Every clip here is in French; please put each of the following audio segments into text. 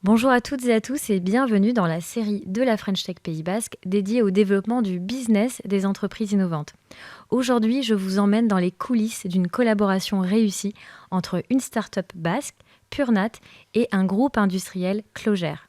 Bonjour à toutes et à tous et bienvenue dans la série de la French Tech Pays Basque dédiée au développement du business des entreprises innovantes. Aujourd'hui, je vous emmène dans les coulisses d'une collaboration réussie entre une start-up basque, Purnat, et un groupe industriel, Clogère.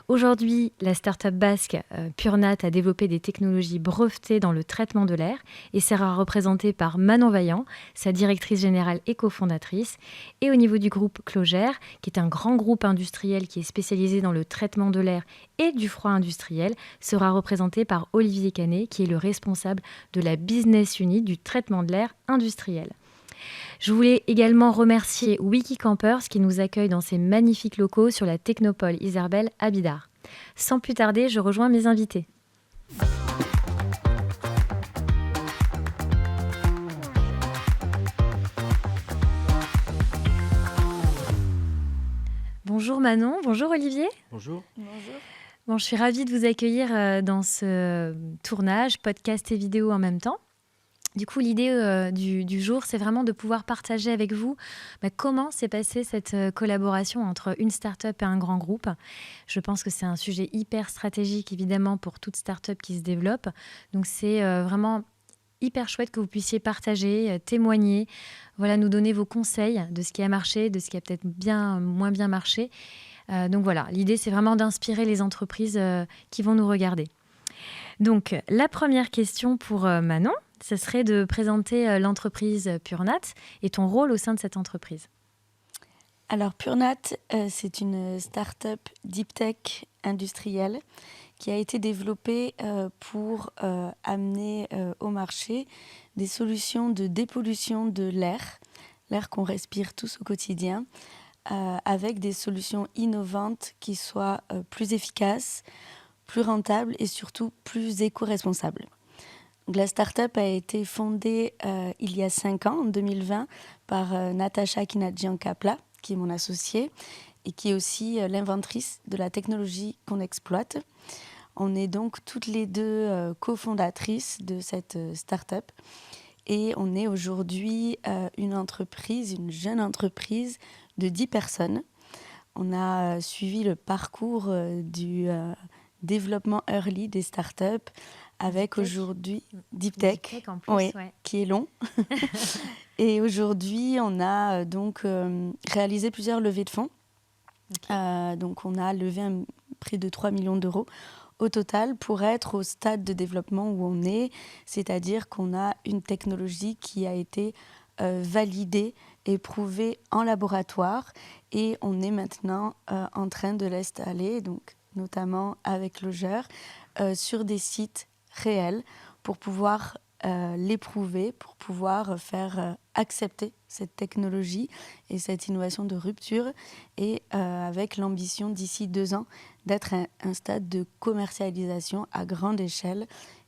Aujourd'hui, la start-up basque Purnat a développé des technologies brevetées dans le traitement de l'air et sera représentée par Manon Vaillant, sa directrice générale et cofondatrice. Et au niveau du groupe Clogère, qui est un grand groupe industriel qui est spécialisé dans le traitement de l'air et du froid industriel, sera représenté par Olivier Canet, qui est le responsable de la business unit du traitement de l'air industriel. Je voulais également remercier Wikicampers qui nous accueille dans ces magnifiques locaux sur la Technopole Iserbel à Bidart. Sans plus tarder, je rejoins mes invités. Bonjour Manon, bonjour Olivier. Bonjour. Bonjour. Bon, je suis ravie de vous accueillir dans ce tournage, podcast et vidéo en même temps. Du coup, l'idée du jour, c'est vraiment de pouvoir partager avec vous comment s'est passée cette collaboration entre une start-up et un grand groupe. Je pense que c'est un sujet hyper stratégique, évidemment, pour toute start-up qui se développe. Donc, c'est vraiment hyper chouette que vous puissiez partager, témoigner, voilà, nous donner vos conseils de ce qui a marché, de ce qui a peut-être moins bien marché. Donc voilà, l'idée, c'est vraiment d'inspirer les entreprises qui vont nous regarder. Donc, la première question pour Manon, ce serait de présenter l'entreprise Purnat et ton rôle au sein de cette entreprise. Alors Purnat, c'est une start-up deep tech industrielle qui a été développée pour amener au marché des solutions de dépollution de l'air qu'on respire tous au quotidien, avec des solutions innovantes qui soient plus efficaces, plus rentables et surtout plus éco-responsables. Donc, la start-up a été fondée il y a 5 ans, en 2020, par Natasha Kinadjian-Kapla, qui est mon associée et qui est aussi l'inventrice de la technologie qu'on exploite. On est donc toutes les deux cofondatrices de cette start-up et on est aujourd'hui une jeune entreprise de 10 personnes. On a suivi le parcours du développement early des startups avec aujourd'hui Deep Tech, en plus, ouais. qui est long. Et aujourd'hui, on a donc réalisé plusieurs levées de fonds. Okay. Donc, on a levé près de 3 millions d'euros au total pour être au stade de développement où on est, c'est-à-dire qu'on a une technologie qui a été validée et prouvée en laboratoire et on est maintenant en train de l'installer, donc notamment avec Clogère, sur des sites réels pour pouvoir l'éprouver, pour pouvoir faire accepter cette technologie et cette innovation de rupture et avec l'ambition d'ici 2 ans d'être un stade de commercialisation à grande échelle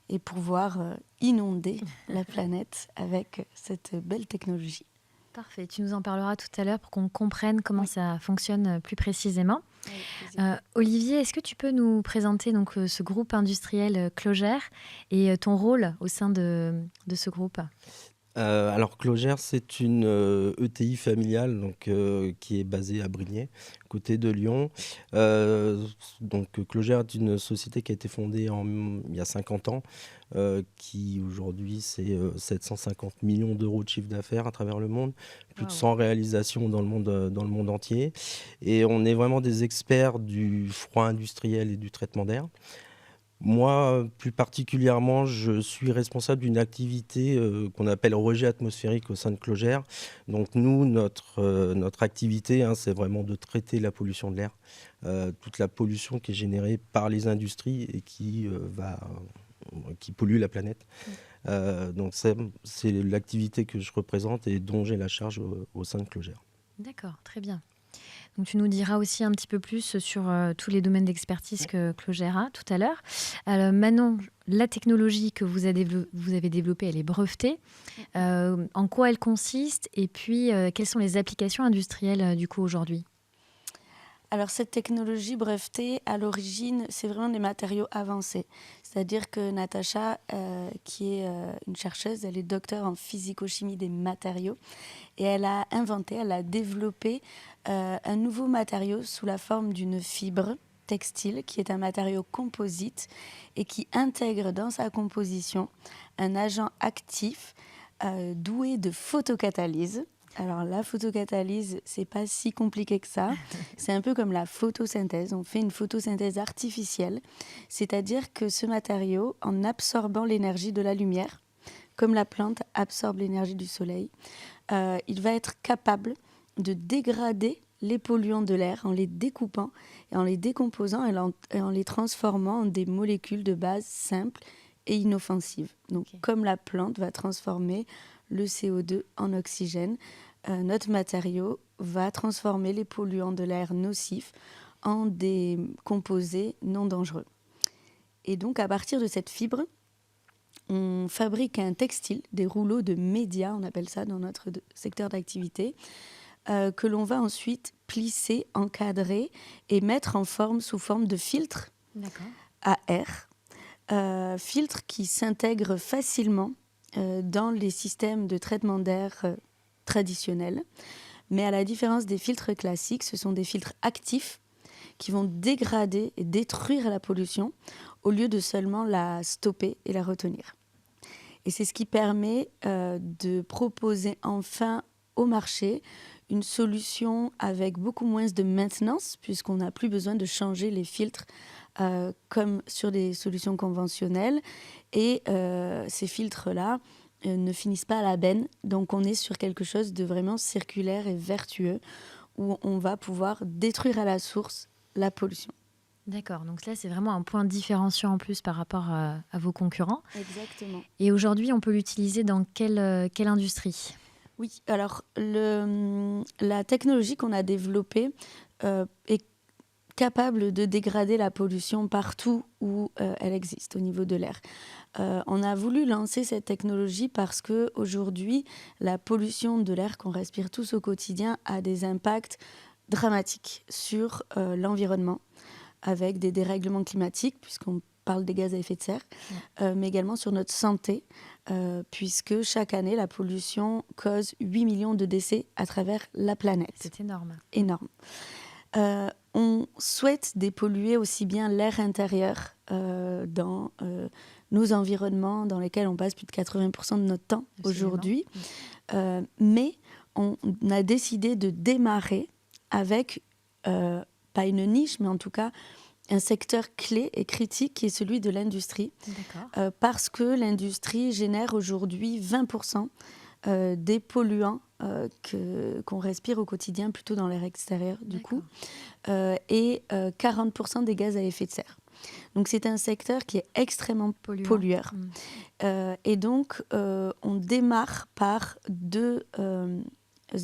et pouvoir inonder la planète avec cette belle technologie. Parfait, tu nous en parleras tout à l'heure pour qu'on comprenne comment ça fonctionne plus précisément. Olivier, est-ce que tu peux nous présenter donc, ce groupe industriel Clogère et ton rôle au sein de ce groupe ? Alors Clogère, c'est une ETI familiale donc, qui est basée à Brignais, côté de Lyon. Donc Clogère est une société qui a été fondée il y a 50 ans, qui aujourd'hui c'est 750 millions d'euros de chiffre d'affaires à travers le monde, plus de 100 réalisations dans le monde entier. Et on est vraiment des experts du froid industriel et du traitement d'air. Moi, plus particulièrement, je suis responsable d'une activité qu'on appelle rejet atmosphérique au sein de Clogère. Donc nous, notre activité, c'est vraiment de traiter la pollution de l'air, toute la pollution qui est générée par les industries et qui pollue la planète. Donc c'est l'activité que je représente et dont j'ai la charge au sein de Clogère. D'accord, très bien. Donc, tu nous diras aussi un petit peu plus sur tous les domaines d'expertise que Clogère a tout à l'heure. Alors, Manon, la technologie que vous avez développée, elle est brevetée. En quoi elle consiste et puis quelles sont les applications industrielles du coup aujourd'hui ? Alors cette technologie brevetée, à l'origine, c'est vraiment des matériaux avancés. C'est-à-dire que Natacha, qui est une chercheuse, elle est docteure en physico-chimie des matériaux et elle a développé un nouveau matériau sous la forme d'une fibre textile qui est un matériau composite et qui intègre dans sa composition un agent actif doué de photocatalyse. Alors la photocatalyse, c'est pas si compliqué que ça. C'est un peu comme la photosynthèse. On fait une photosynthèse artificielle, c'est-à-dire que ce matériau, en absorbant l'énergie de la lumière, comme la plante absorbe l'énergie du soleil, il va être capable de dégrader les polluants de l'air en les découpant et en les décomposant et en les transformant en des molécules de base simples et inoffensives. Donc, comme la plante va transformer le CO2 en oxygène, notre matériau va transformer les polluants de l'air nocifs en des composés non dangereux. Et donc, à partir de cette fibre, on fabrique un textile, des rouleaux de médias, on appelle ça dans notre secteur d'activité, que l'on va ensuite plisser, encadrer et mettre en forme sous forme de filtres à air, filtres qui s'intègrent facilement dans les systèmes de traitement d'air traditionnels. Mais à la différence des filtres classiques, ce sont des filtres actifs qui vont dégrader et détruire la pollution au lieu de seulement la stopper et la retenir. Et c'est ce qui permet de proposer enfin au marché une solution avec beaucoup moins de maintenance, puisqu'on n'a plus besoin de changer les filtres comme sur des solutions conventionnelles. Et ces filtres-là ne finissent pas à la benne. Donc on est sur quelque chose de vraiment circulaire et vertueux, où on va pouvoir détruire à la source la pollution. D'accord, donc là c'est vraiment un point différenciant en plus par rapport à vos concurrents. Exactement. Et aujourd'hui on peut l'utiliser dans quelle industrie ? Oui, alors la technologie qu'on a développée est capable de dégrader la pollution partout où elle existe au niveau de l'air. On a voulu lancer cette technologie parce qu'aujourd'hui, la pollution de l'air qu'on respire tous au quotidien a des impacts dramatiques sur l'environnement, avec des dérèglements climatiques, puisqu'on parle des gaz à effet de serre, mais également sur notre santé, puisque chaque année, la pollution cause 8 millions de décès à travers la planète. C'est énorme. Énorme. On souhaite dépolluer aussi bien l'air intérieur dans nos environnements dans lesquels on passe plus de 80% de notre temps aujourd'hui. Mais on a décidé de démarrer avec, pas une niche, mais en tout cas un secteur clé et critique qui est celui de l'industrie. Parce que l'industrie génère aujourd'hui 20% des polluants qu'on respire au quotidien, plutôt dans l'air extérieur du coup, et 40% des gaz à effet de serre. Donc c'est un secteur qui est extrêmement pollueur. Et donc on démarre par deux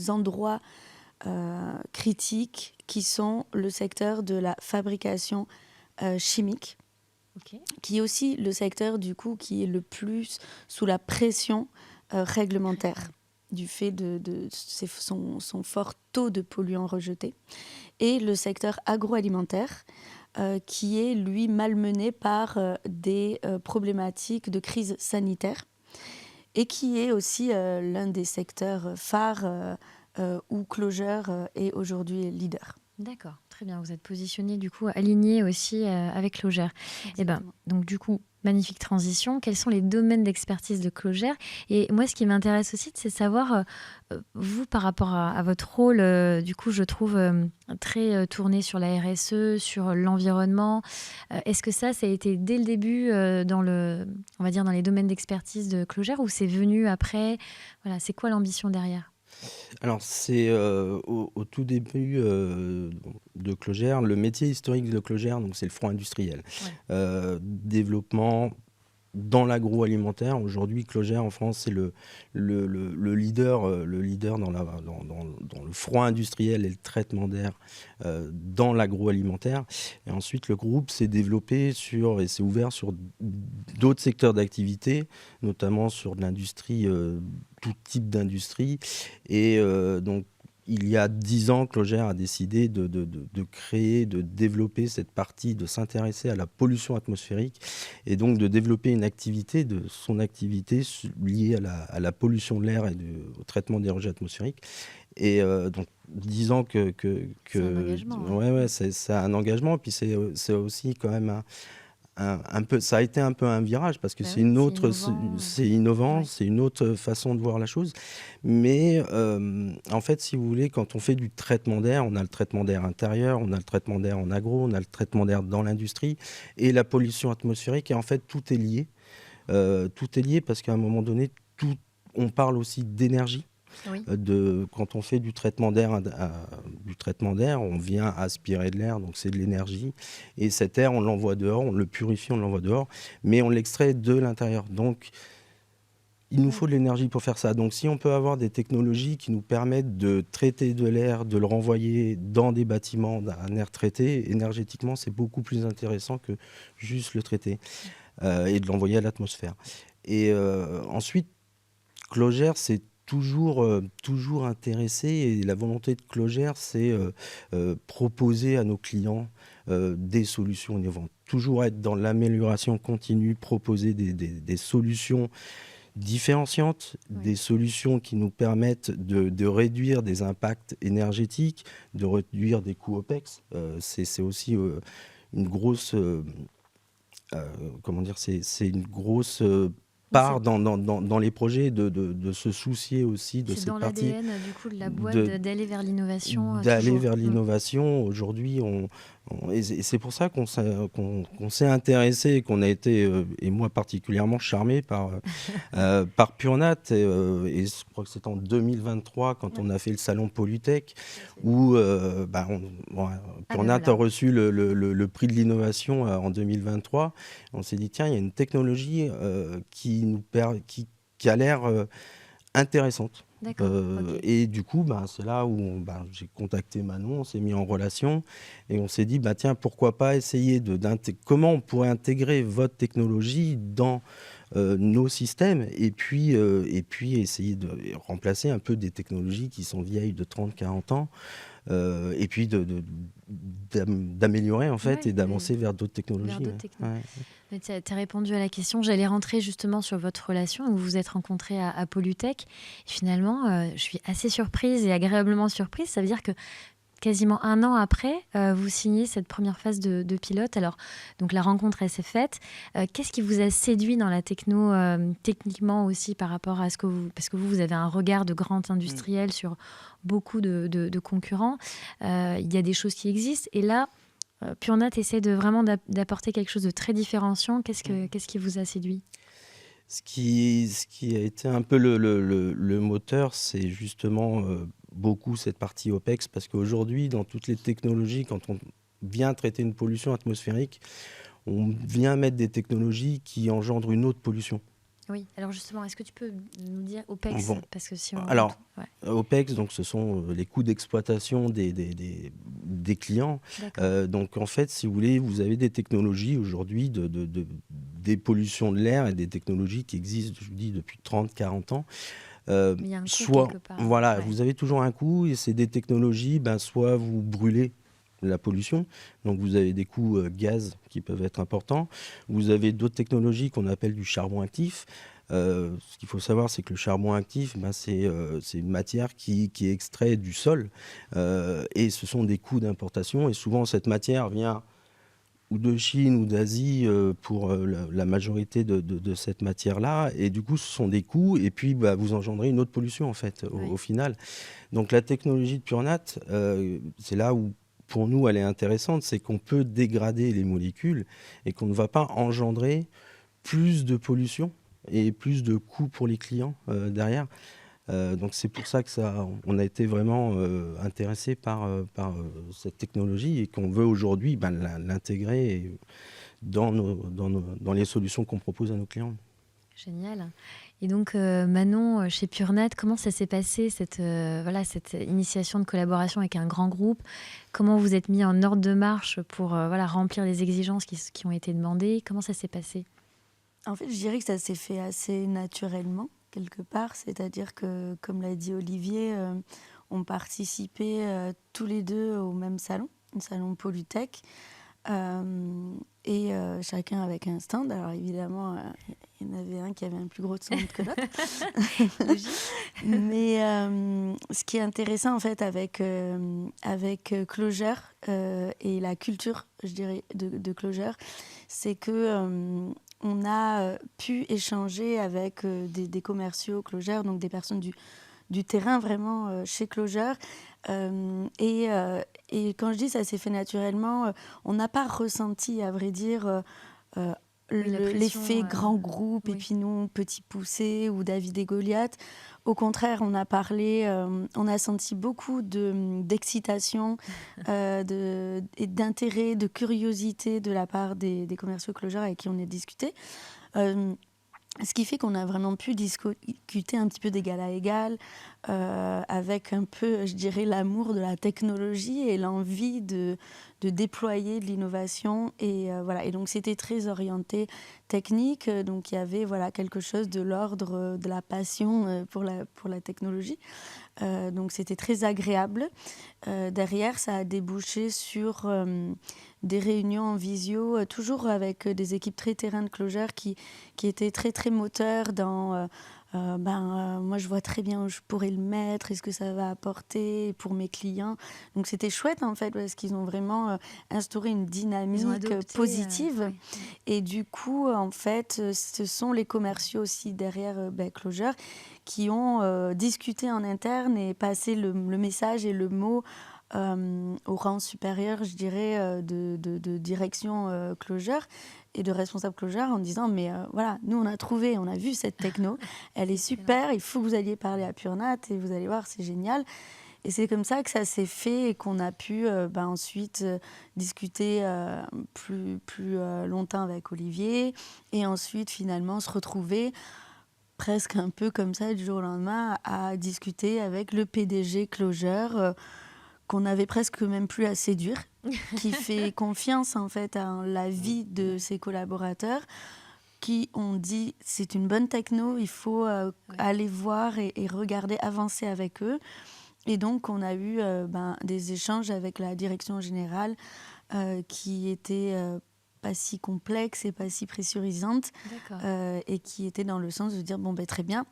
endroits critiques qui sont le secteur de la fabrication chimique, qui est aussi le secteur du coup qui est le plus sous la pression réglementaire du fait de son fort taux de polluants rejetés, et le secteur agroalimentaire qui est lui malmené par des problématiques de crise sanitaire et qui est aussi l'un des secteurs phares où Clogeur est aujourd'hui leader. D'accord, très bien. Vous êtes positionné du coup aligné aussi avec Clogeur. Et donc du coup, magnifique transition. Quels sont les domaines d'expertise de Clogeur ? Et moi, ce qui m'intéresse aussi, c'est de savoir, vous, par rapport à votre rôle, du coup, je trouve très tourné sur la RSE, sur l'environnement. Est-ce que ça a été dès le début on va dire dans les domaines d'expertise de Clogeur, ou c'est venu après ? Voilà, c'est quoi l'ambition derrière ? Alors, c'est au tout début de Clogeur, le métier historique de Clogeur, donc c'est le froid industriel. Développement dans l'agroalimentaire. Aujourd'hui, Clogeur en France, c'est le leader dans le froid industriel et le traitement d'air dans l'agroalimentaire. Et ensuite, le groupe s'est développé et s'est ouvert sur d'autres secteurs d'activité, notamment sur de l'industrie, tout type d'industrie. Et donc, il y a 10 ans, Clogère a décidé de créer, de développer cette partie, de s'intéresser à la pollution atmosphérique et donc de développer une activité, son activité liée à la pollution de l'air et au traitement des rejets atmosphériques. Et donc, 10 ans C'est un engagement, hein. ouais, c'est un engagement. Puis c'est aussi quand même un peu, ça a été un peu un virage parce que Bah c'est oui, une c'est autre, innovant. c'est innovant, Ouais. c'est une autre façon de voir la chose. Mais en fait, si vous voulez, quand on fait du traitement d'air, on a le traitement d'air intérieur, on a le traitement d'air en agro, on a le traitement d'air dans l'industrie et la pollution atmosphérique. Et en fait, tout est lié. Tout est lié parce qu'à un moment donné, on parle aussi d'énergie. Oui. Quand on fait du traitement d'air, on vient aspirer de l'air, donc c'est de l'énergie. Et cet air, on l'envoie dehors, on le purifie, on l'envoie dehors, mais on l'extrait de l'intérieur. Donc, il nous Ouais. faut de l'énergie pour faire ça. Donc, si on peut avoir des technologies qui nous permettent de traiter de l'air, de le renvoyer dans des bâtiments d'un air traité, énergétiquement, c'est beaucoup plus intéressant que juste le traiter et de l'envoyer à l'atmosphère. Et ensuite, Clogère, c'est toujours intéressé et la volonté de Clogère, c'est proposer à nos clients des solutions innovantes. Toujours être dans l'amélioration continue, proposer des solutions différenciantes, Oui. des solutions qui nous permettent de réduire des impacts énergétiques, de réduire des coûts OPEX. C'est aussi une grosse, comment dire, c'est une grosse Oui, part dans les projets de se soucier aussi de c'est cette dans partie, l'ADN du coup de la boîte de, d'aller vers l'innovation d'aller toujours. vers l'innovation. Aujourd'hui, et c'est pour ça qu'on s'est intéressé, et qu'on a été, et moi particulièrement, charmé par Purnat. Et je crois que c'était en 2023, quand Ouais. on a fait le salon Polytech, où Ah ben Purnat a voilà. reçu le prix de l'innovation en 2023. On s'est dit, tiens, il y a une technologie qui a l'air intéressante. D'accord. Ok. Et du coup, c'est là où j'ai contacté Manon, on s'est mis en relation et on s'est dit, tiens, pourquoi pas essayer comment on pourrait intégrer votre technologie dans nos systèmes et puis essayer de remplacer un peu des technologies qui sont vieilles de 30-40 ans et puis d'améliorer en fait Ouais, et d'avancer vers d'autres vers technologies. d'autres technos. Ouais. Mais tu as répondu à la question. J'allais rentrer justement sur votre relation où vous vous êtes rencontrés à Polytech. Et finalement, je suis assez surprise et agréablement surprise. Ça veut dire que quasiment un an après, vous signez cette première phase de pilote. Alors, donc la rencontre, elle s'est faite. Qu'est-ce qui vous a séduit dans la techno, techniquement aussi, par rapport à ce que vous... Parce que vous avez un regard de grand industriel sur beaucoup de concurrents. Il y a des choses qui existent. Et là, Purnat essaie vraiment d'apporter quelque chose de très différenciant. Qu'est-ce qui vous a séduit? Ce qui a été un peu le moteur, c'est justement beaucoup cette partie OPEX, parce qu'aujourd'hui, dans toutes les technologies, quand on vient traiter une pollution atmosphérique, on vient mettre des technologies qui engendrent une autre pollution. Oui, alors justement, est-ce que tu peux nous dire OPEX? Bon. Parce que si on... Alors, Ouais, OPEX, donc, ce sont les coûts d'exploitation des clients. d'accord. Donc, en fait, si vous voulez, vous avez des technologies aujourd'hui des pollutions de l'air et des technologies qui existent, je vous dis, depuis 30-40 ans. Mais il y a un coût quelque part. Voilà, Ouais. vous avez toujours un coût et c'est des technologies, soit vous brûlez la pollution, donc vous avez des coûts gaz qui peuvent être importants. Vous avez d'autres technologies qu'on appelle du charbon actif. Ce qu'il faut savoir, c'est que le charbon actif, c'est une matière qui est extraite du sol et ce sont des coûts d'importation. Et souvent, cette matière vient ou de Chine ou d'Asie pour la majorité de cette matière-là. Et du coup, ce sont des coûts. Et puis, vous engendrez une autre pollution, en fait, au final. Donc, la technologie de Purnat, c'est là où, pour nous, elle est intéressante. C'est qu'on peut dégrader les molécules et qu'on ne va pas engendrer plus de pollution et plus de coûts pour les clients derrière. Donc c'est pour ça on a été vraiment intéressé par cette technologie et qu'on veut aujourd'hui l'intégrer dans les solutions qu'on propose à nos clients. Génial. Et donc, Manon, chez Purnat, comment ça s'est passé, cette initiation de collaboration avec un grand groupe? Comment vous êtes mis en ordre de marche pour remplir les exigences qui ont été demandées? Comment ça s'est passé? En fait, je dirais que ça s'est fait assez naturellement, quelque part. C'est-à-dire que, comme l'a dit Olivier, on participait tous les deux au même salon, le salon Polytech. Chacun avec un stand. Alors évidemment, il y en avait un qui avait un plus gros stand que l'autre. Mais ce qui est intéressant en fait avec Clojure et la culture, je dirais, de Clojure, c'est que on a pu échanger avec des commerciaux Clojure, donc des personnes du terrain vraiment chez Clojure. Et quand je dis ça s'est fait naturellement, on n'a pas ressenti, à vrai dire, l'effet grand groupe, et puis nous, petits poussés ou David et Goliath. Au contraire, on a parlé, on a senti beaucoup d'excitation, et d'intérêt, de curiosité de la part des commerciaux Clojure avec qui on a discuté. Ce qui fait qu'on a vraiment pu discuter un petit peu d'égal à égal, avec un peu, je dirais, l'amour de la technologie et l'envie de déployer de l'innovation. Et voilà. Et donc, c'était très orienté technique. Donc, il y avait quelque chose de l'ordre de la passion pour la technologie. Donc, c'était très agréable. Derrière, ça a débouché sur des réunions en visio, toujours avec des équipes très terrain de Clojure qui étaient très, très moteurs dans... moi, je vois très bien où je pourrais le mettre, est-ce que ça va apporter pour mes clients. Donc, c'était chouette, en fait, parce qu'ils ont vraiment instauré une dynamique positive. Et du coup, en fait, ce sont les commerciaux aussi derrière Clojure qui ont discuté en interne et passé le message et le mot au rang supérieur, je dirais, de direction Clojure et de responsable Clojure en disant mais voilà, nous on a vu cette techno, elle est super, il faut que vous alliez parler à Purnat et vous allez voir, c'est génial. Et c'est comme ça que ça s'est fait et qu'on a pu ensuite discuter plus longtemps avec Olivier et ensuite finalement se retrouver presque un peu comme ça du jour au lendemain à discuter avec le PDG Clojure qu'on n'avait presque même plus à séduire, qui fait confiance en fait à la vie de ses collaborateurs, qui ont dit c'est une bonne techno, il faut aller voir et regarder, avancer avec eux. Et donc on a eu des échanges avec la direction générale qui étaient pas si complexes et pas si pressurisantes, et qui étaient dans le sens de dire très bien.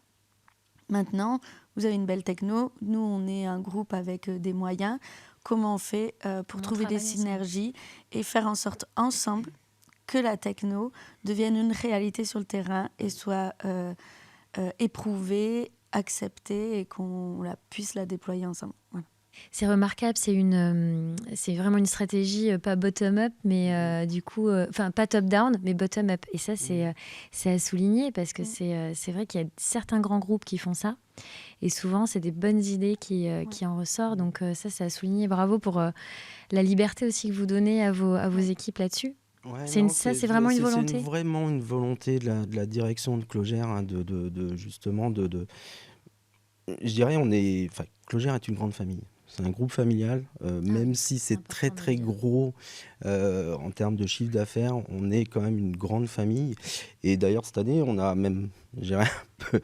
Maintenant, vous avez une belle techno. Nous, on est un groupe avec des moyens. Comment on fait pour trouver des synergies et faire en sorte ensemble que la techno devienne une réalité sur le terrain et soit éprouvée, acceptée et qu'on puisse la déployer ensemble. Voilà. C'est remarquable, c'est vraiment une stratégie pas bottom-up, mais du coup, pas top-down, mais bottom-up. Et ça, c'est à souligner parce que c'est vrai qu'il y a certains grands groupes qui font ça. Et souvent, c'est des bonnes idées qui en ressortent. Donc ça, c'est à souligner. Bravo pour la liberté aussi que vous donnez à vos équipes là-dessus. Ouais, c'est vraiment une volonté. C'est vraiment une volonté de la direction de Clojure, hein, justement, je dirais, Clojure est une grande famille. C'est un groupe familial, même si c'est très très gros en termes de chiffre d'affaires, on est quand même une grande famille. Et d'ailleurs, cette année, on a même, un peu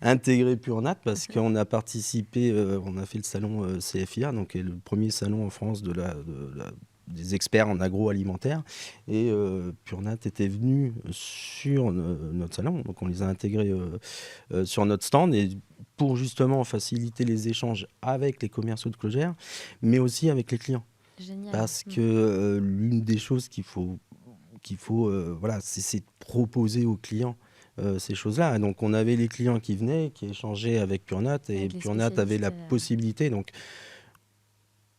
intégré Purnat parce qu'on a participé, on a fait le salon CFIA, donc le premier salon en France des experts en agroalimentaire. Et Purnat était venu sur notre salon, donc on les a intégrés sur notre stand et pour justement faciliter les échanges avec les commerciaux de Clojure, mais aussi avec les clients. Génial. Parce que l'une des choses qu'il faut c'est de proposer aux clients ces choses-là. Donc on avait les clients qui venaient, qui échangeaient avec Purnat, et Purnat avait la possibilité. Donc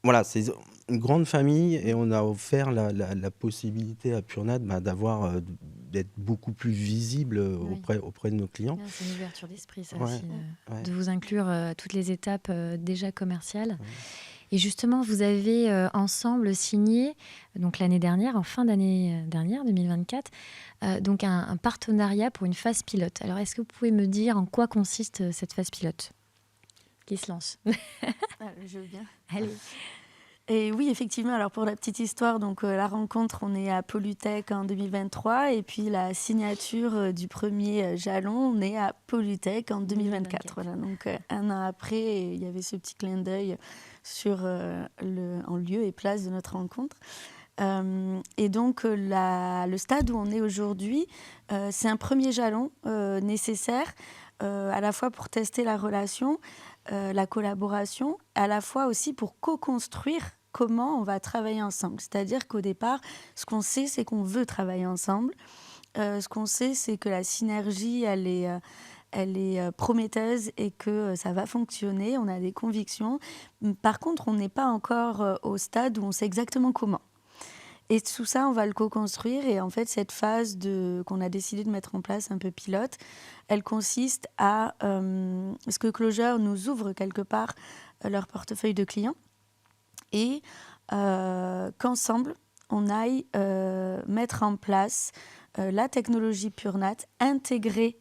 voilà, c'est une grande famille et on a offert la possibilité à Purnat d'être beaucoup plus visible auprès de nos clients. C'est une ouverture d'esprit, ça aussi, de vous inclure à toutes les étapes déjà commerciales. Ouais. Et justement, vous avez ensemble signé, donc l'année dernière, en fin d'année dernière, 2024, donc un partenariat pour une phase pilote. Alors, est-ce que vous pouvez me dire en quoi consiste cette phase pilote ? Qui se lance ? Je veux bien. Allez. Et oui, effectivement, alors pour la petite histoire, donc la rencontre, on est à Polytech en 2023 et puis la signature du premier jalon, on est à Polytech en 2024. 2024. Voilà, donc un an après, il y avait ce petit clin d'œil en lieu et place de notre rencontre. Et donc le stade où on est aujourd'hui, c'est un premier jalon nécessaire à la fois pour tester la relation, la collaboration, à la fois aussi pour co-construire comment on va travailler ensemble. C'est-à-dire qu'au départ, ce qu'on sait, c'est qu'on veut travailler ensemble. Ce qu'on sait, c'est que la synergie, elle est prometteuse et que ça va fonctionner. On a des convictions. Par contre, on n'est pas encore au stade où on sait exactement comment. Et tout ça, on va le co-construire. Et en fait, cette phase qu'on a décidé de mettre en place un peu pilote, elle consiste à ce que Clojure nous ouvre quelque part leur portefeuille de clients et qu'ensemble, on aille mettre en place la technologie PureNat intégrée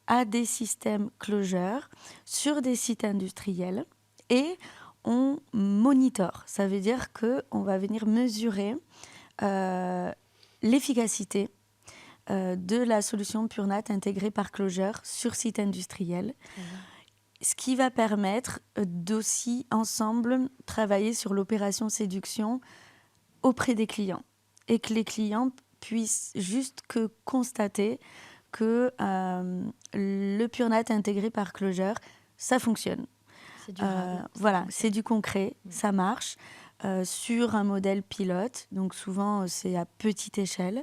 à des systèmes Clojure sur des sites industriels et on monitore. Ça veut dire qu'on va venir mesurer l'efficacité de la solution PureNat intégrée par Clojure sur site industriel. Ce qui va permettre d'aussi ensemble travailler sur l'opération séduction auprès des clients et que les clients puissent juste que constater que le PureNat intégré par Clojure, ça fonctionne. C'est durable. Voilà, c'est du concret, ça marche sur un modèle pilote, donc souvent c'est à petite échelle.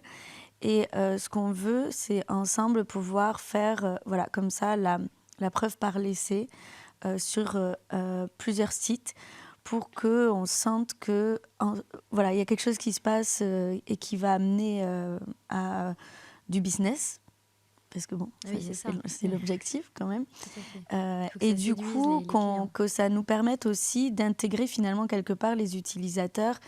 Et ce qu'on veut, c'est ensemble pouvoir faire, voilà, comme ça, la preuve par l'essai sur plusieurs sites pour qu'on sente que voilà, il y a quelque chose qui se passe et qui va amener à du business. Parce que bon, Oui, c'est l'objectif quand même. Tout à fait. Et du coup, que ça nous permette aussi d'intégrer finalement quelque part les utilisateurs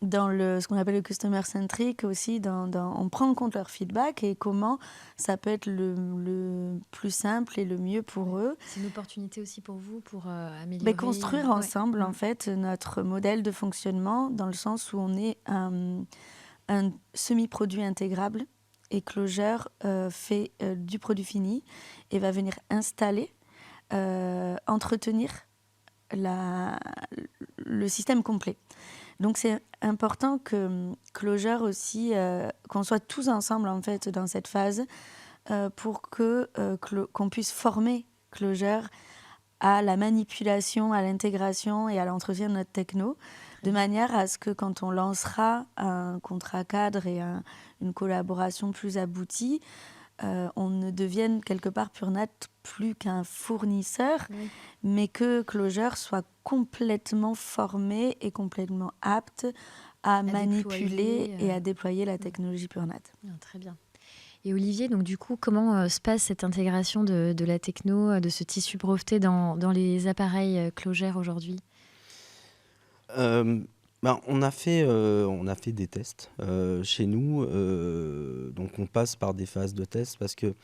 dans ce qu'on appelle le customer centric aussi, on prend en compte leur feedback et comment ça peut être le plus simple et le mieux pour eux. C'est une opportunité aussi pour vous pour améliorer... construire ensemble en fait notre modèle de fonctionnement dans le sens où on est un semi-produit intégrable et Clojure fait du produit fini et va venir installer, entretenir le système complet. Donc c'est important que Clojure aussi, qu'on soit tous ensemble en fait dans cette phase pour qu'on puisse former Clojure à la manipulation, à l'intégration et à l'entretien de notre techno, de manière à ce que quand on lancera un contrat cadre et une collaboration plus aboutie, on ne devienne quelque part PureNat plus qu'un fournisseur, mais que Clojure soit complètement formé et complètement apte à manipuler et à déployer la technologie PureNat. Très bien. Et Olivier, donc du coup, comment se passe cette intégration de la techno, de ce tissu breveté dans les appareils Clojure aujourd'hui ? On a fait des tests chez nous. Donc on passe par des phases de tests parce que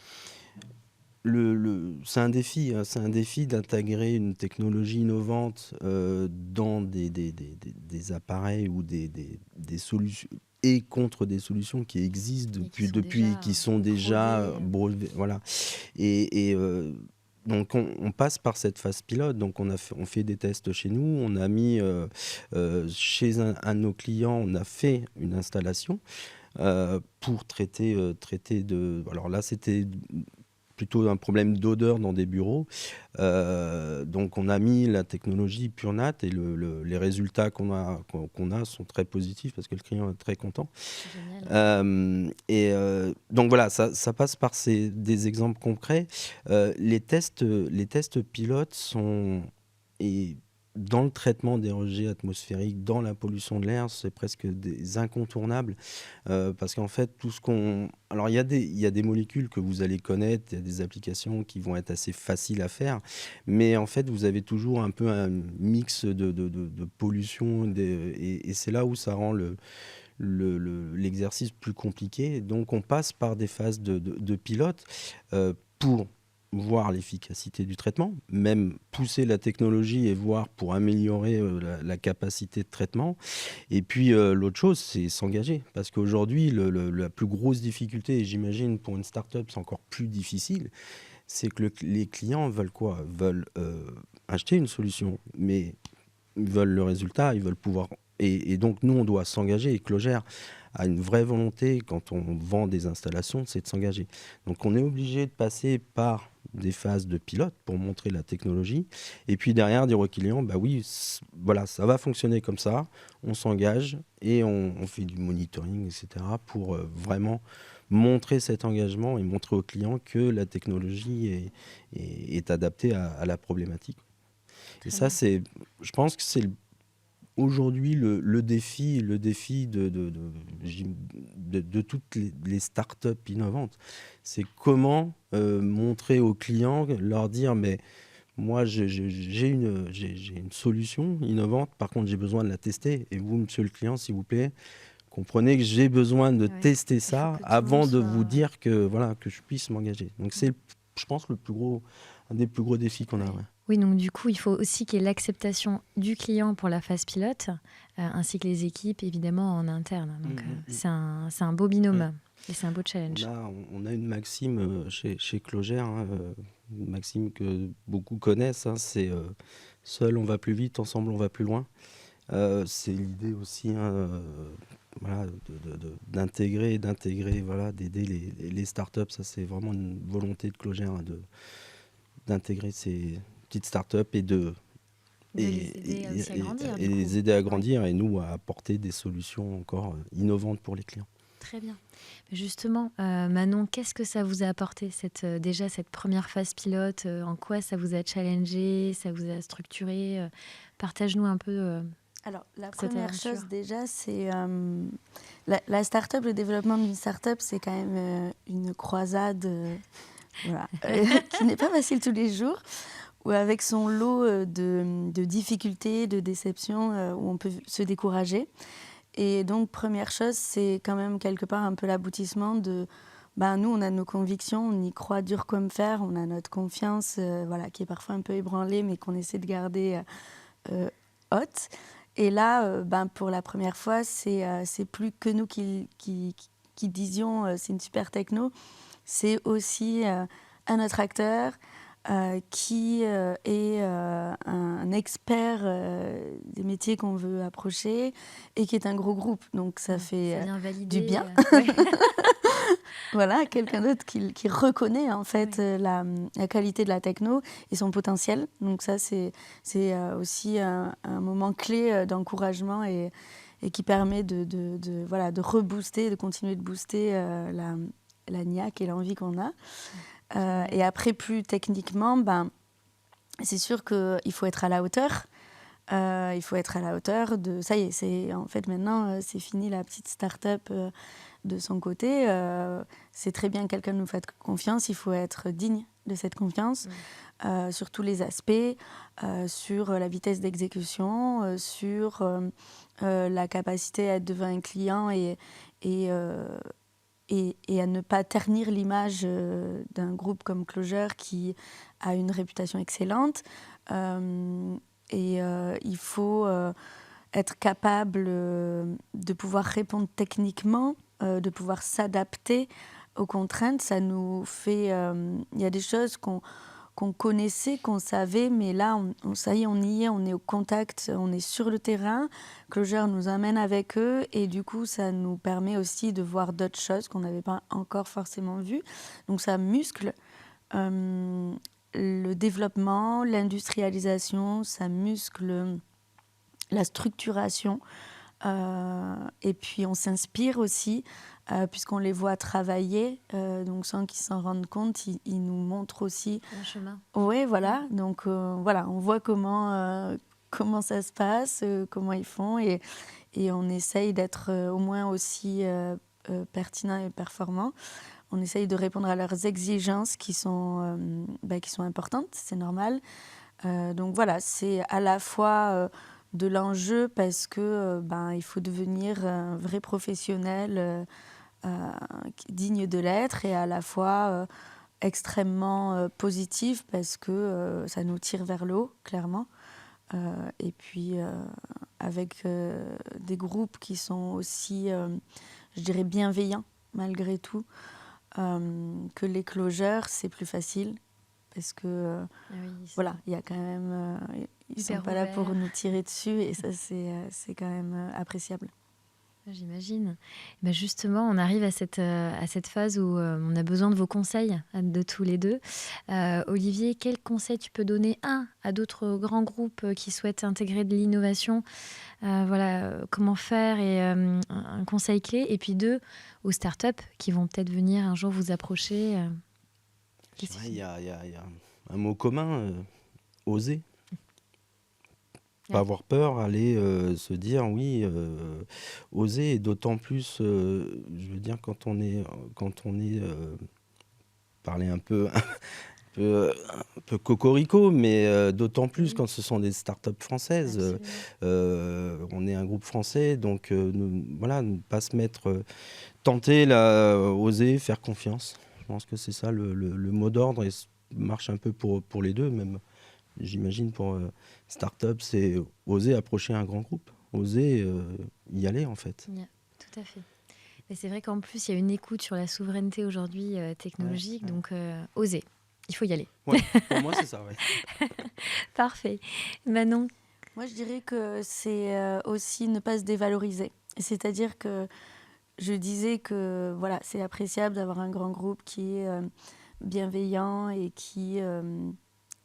c'est un défi d'intégrer une technologie innovante dans des appareils ou des solutions et contre des solutions qui existent qui sont déjà brevets, voilà. Et donc on passe par cette phase pilote, donc on fait des tests chez nous, on a mis chez un de nos clients, on a fait une installation pour traiter de... Alors là c'était plutôt un problème d'odeur dans des bureaux. Donc on a mis la technologie PureNat et les résultats qu'on a sont très positifs parce que le client est très content. Donc voilà, ça passe par des exemples concrets. Les tests pilotes sont... dans le traitement des rejets atmosphériques, dans la pollution de l'air, c'est presque des incontournables parce qu'en fait, alors il y a des molécules que vous allez connaître, il y a des applications qui vont être assez faciles à faire, mais en fait, vous avez toujours un peu un mix de pollution et c'est là où ça rend l'exercice plus compliqué. Donc, on passe par des phases de pilote pour voir l'efficacité du traitement, même pousser la technologie et voir pour améliorer la capacité de traitement. Et puis l'autre chose, c'est s'engager. Parce qu'aujourd'hui, la plus grosse difficulté, et j'imagine pour une start-up, c'est encore plus difficile, c'est que les clients veulent quoi? Veulent acheter une solution, mais ils veulent le résultat, ils veulent pouvoir. Et donc, nous, on doit s'engager. Et Clogère a une vraie volonté, quand on vend des installations, c'est de s'engager. Donc, on est obligé de passer par des phases de pilote pour montrer la technologie. Et puis derrière, dire aux clients, bah oui, voilà, ça va fonctionner comme ça. On s'engage et on fait du monitoring, etc. pour vraiment montrer cet engagement et montrer aux clients que la technologie est adaptée à la problématique. Et Très ça, bien. je pense que c'est aujourd'hui le défi de toutes les startups innovantes. C'est comment montrer aux clients, leur dire, mais moi, j'ai une solution innovante, par contre, j'ai besoin de la tester. Et vous, monsieur le client, s'il vous plaît, comprenez que j'ai besoin de Ouais. tester Il faut ça que tout le monde avant de soit. vous dire que, voilà, que je puisse m'engager. Donc, c'est, je pense, un des plus gros défis qu'on a. Ouais. Ouais. Oui, donc du coup, il faut aussi qu'il y ait l'acceptation du client pour la phase pilote, ainsi que les équipes, évidemment, en interne. Donc, c'est un beau binôme Ouais. et c'est un beau challenge. On a une maxime chez Clogère, hein, une maxime que beaucoup connaissent, hein, c'est seul on va plus vite, ensemble on va plus loin. C'est l'idée aussi, hein, voilà, d'intégrer, voilà, d'aider les startups. Ça, c'est vraiment une volonté de Clogère, hein, d'intégrer ces petites startups De les aider aussi à grandir, et du coup. les aider à Oui, grandir et nous à apporter des solutions encore innovantes pour les clients. très bien. Mais justement, Manon, qu'est-ce que ça vous a apporté, déjà cette première phase pilote? En quoi ça vous a challengé, ça vous a structuré? Partage-nous un peu Alors, la cette première aventure. chose déjà, c'est la start-up, le développement d'une start-up, c'est quand même une croisade voilà, qui n'est pas facile tous les jours, ou avec son lot de difficultés, de déceptions, où on peut se décourager. Et donc, première chose, c'est quand même quelque part un peu l'aboutissement de... Ben, nous, on a nos convictions, on y croit dur comme fer, on a notre confiance, voilà, qui est parfois un peu ébranlée, mais qu'on essaie de garder haute. Et là, ben, pour la première fois, c'est plus que nous qui disions c'est une super techno, c'est aussi un autre acteur qui est un expert des métiers qu'on veut approcher et qui est un gros groupe. Donc ça fait Ça vient du valider. bien. Ouais. Voilà, quelqu'un d'autre qui reconnaît en fait Ouais. la qualité de la techno et son potentiel. Donc ça, c'est aussi un moment clé d'encouragement et qui permet voilà, de rebooster, de continuer de booster la niaque et l'envie qu'on a. Et après, plus techniquement, ben, c'est sûr qu'il faut être à la hauteur. Il faut être à la hauteur de... Ça y est, en fait, maintenant, c'est fini la petite start-up de son côté. C'est très bien que quelqu'un nous fasse confiance. Il faut être digne de cette confiance sur tous les aspects, sur la vitesse d'exécution, sur la capacité à être devant un client et à ne pas ternir l'image d'un groupe comme Clogère qui a une réputation excellente. Il faut être capable de pouvoir répondre techniquement, de pouvoir s'adapter aux contraintes. Ça nous fait... Il y a des choses qu'on connaissait, qu'on savait, mais là, ça y est, on y est, on est au contact, on est sur le terrain. Clogère nous amène avec eux et du coup, ça nous permet aussi de voir d'autres choses qu'on n'avait pas encore forcément vues. Donc ça muscle le développement, l'industrialisation, ça muscle la structuration. Et puis on s'inspire aussi, puisqu'on les voit travailler, donc sans qu'ils s'en rendent compte, ils nous montrent aussi... Un chemin. Oui, voilà. Donc voilà, on voit comment ça se passe, comment ils font, et on essaye d'être au moins aussi pertinent et performant. On essaye de répondre à leurs exigences qui sont importantes, c'est normal. Donc voilà, c'est à la fois de l'enjeu parce que il faut devenir un vrai professionnel digne de l'être et à la fois extrêmement positive parce que ça nous tire vers le haut, clairement. Et puis, avec des groupes qui sont aussi, je dirais, bienveillants, malgré tout, que les closures, c'est plus facile. Parce que, voilà, il y a quand même... ils ne sont pas là pour nous tirer dessus et ça, c'est quand même appréciable. J'imagine. Ben justement, on arrive à cette phase où on a besoin de vos conseils, de tous les deux. Olivier, quel conseil tu peux donner, à d'autres grands groupes qui souhaitent intégrer de l'innovation, comment faire, et un conseil clé, et puis 2, aux startups qui vont peut-être venir un jour vous approcher. Il y a un mot commun, oser. Pas avoir peur, aller se dire oui, oser, et d'autant plus, je veux dire, quand on est parler un peu cocorico, mais d'autant plus quand ce sont des startups françaises. On est un groupe français, donc ne pas se mettre, tenter, oser, faire confiance. Je pense que c'est ça le mot d'ordre, et marche un peu pour les deux, même. J'imagine pour start-up, c'est oser approcher un grand groupe, oser y aller en fait. Tout à fait. Et c'est vrai qu'en plus, il y a une écoute sur la souveraineté aujourd'hui technologique, donc oser, il faut y aller. Ouais, pour moi, c'est ça, ouais. Parfait. Manon? Moi, je dirais que c'est aussi ne pas se dévaloriser. C'est-à-dire que je disais que voilà, c'est appréciable d'avoir un grand groupe qui est bienveillant et qui...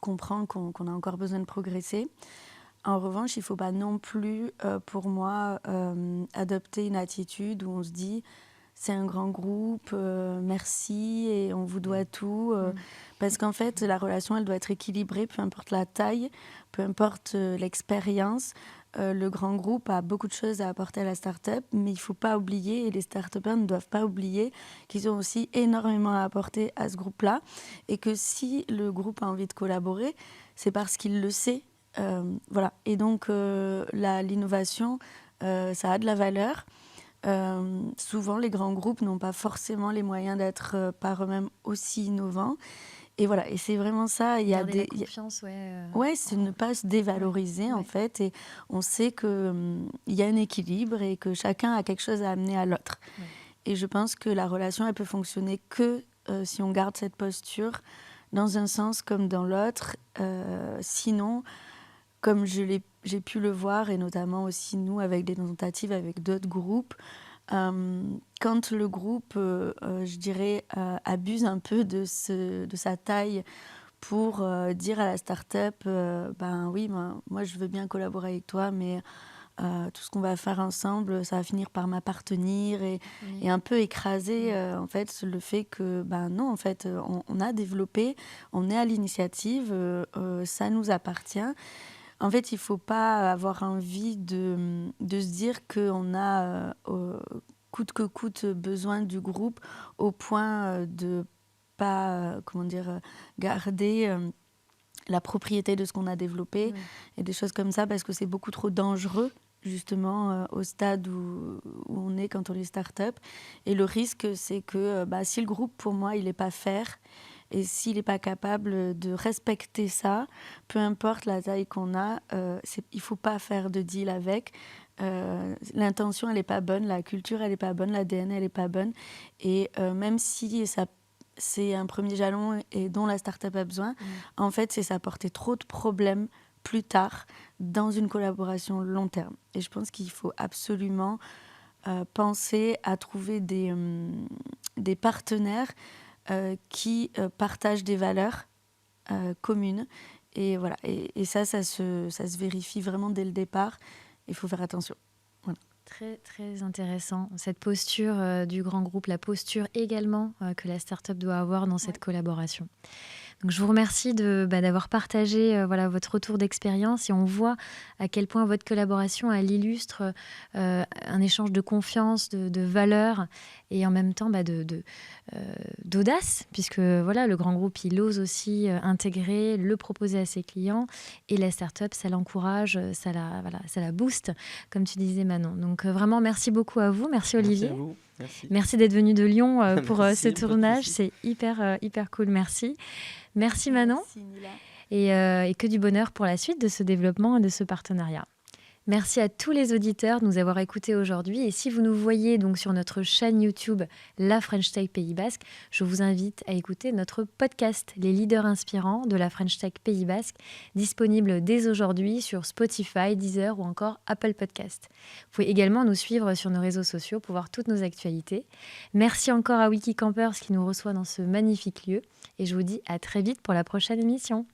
comprend qu'on a encore besoin de progresser. En revanche, il ne faut pas non plus, pour moi, adopter une attitude où on se dit c'est un grand groupe, merci et on vous doit tout. Parce qu'en fait, la relation, elle doit être équilibrée, peu importe la taille, peu importe l'expérience. Le grand groupe a beaucoup de choses à apporter à la start-up, mais il ne faut pas oublier, et les start-upers ne doivent pas oublier, qu'ils ont aussi énormément à apporter à ce groupe-là, et que si le groupe a envie de collaborer, c'est parce qu'il le sait. Voilà. Et donc, l'innovation, ça a de la valeur. Souvent, les grands groupes n'ont pas forcément les moyens d'être par eux-mêmes aussi innovants. Et voilà, et c'est vraiment ça. Il y a Garder la confiance, ouais, c'est ne pas se dévaloriser en fait. Et on sait qu'il y a un équilibre et que chacun a quelque chose à amener à l'autre. Ouais. Et je pense que la relation, elle peut fonctionner que si on garde cette posture dans un sens comme dans l'autre. Sinon, comme j'ai pu le voir, et notamment aussi nous avec des tentatives avec d'autres groupes, quand le groupe, je dirais, abuse un peu de sa taille pour dire à la start-up, ben oui, moi je veux bien collaborer avec toi, mais tout ce qu'on va faire ensemble, ça va finir par m'appartenir, et un peu écraser en fait le fait que ben non, en fait on a développé, on est à l'initiative, ça nous appartient. En fait, il ne faut pas avoir envie de se dire qu'on a coûte que coûte besoin du groupe au point de pas garder la propriété de ce qu'on a développé, et des choses comme ça, parce que c'est beaucoup trop dangereux justement au stade où on est quand on est start-up. Et le risque, c'est que si le groupe, pour moi, il n'est pas fair, et s'il n'est pas capable de respecter ça, peu importe la taille qu'on a, il ne faut pas faire de deal avec. L'intention, elle n'est pas bonne, la culture, elle n'est pas bonne, l'ADN, elle n'est pas bonne. Et même si c'est un premier jalon et dont la start-up a besoin, en fait, c'est s'apporter trop de problèmes plus tard dans une collaboration long terme. Et je pense qu'il faut absolument penser à trouver des partenaires qui partagent des valeurs communes. Et voilà. Et ça se vérifie vraiment dès le départ. Il faut faire attention. Voilà. Très, très intéressant. Cette posture du grand groupe, la posture également que la start-up doit avoir dans cette collaboration. Donc, je vous remercie d'avoir partagé votre retour d'expérience, et on voit à quel point votre collaboration elle illustre un échange de confiance, de valeurs, et en même temps d'audace, puisque le grand groupe il ose aussi intégrer, le proposer à ses clients, et la start-up ça l'encourage, ça la booste, comme tu disais Manon. Donc vraiment merci beaucoup à vous, merci Olivier. Merci à vous. Merci. Merci d'être venu de Lyon pour Merci, ce pas de tournage. souci. C'est hyper cool. Merci. Merci Manon. Merci, Mila. Et que du bonheur pour la suite de ce développement et de ce partenariat. Merci à tous les auditeurs de nous avoir écoutés aujourd'hui. Et si vous nous voyez donc sur notre chaîne YouTube La French Tech Pays Basque, je vous invite à écouter notre podcast Les leaders inspirants de la French Tech Pays Basque, disponible dès aujourd'hui sur Spotify, Deezer ou encore Apple Podcast. Vous pouvez également nous suivre sur nos réseaux sociaux pour voir toutes nos actualités. Merci encore à Wikicampers qui nous reçoit dans ce magnifique lieu. Et je vous dis à très vite pour la prochaine émission.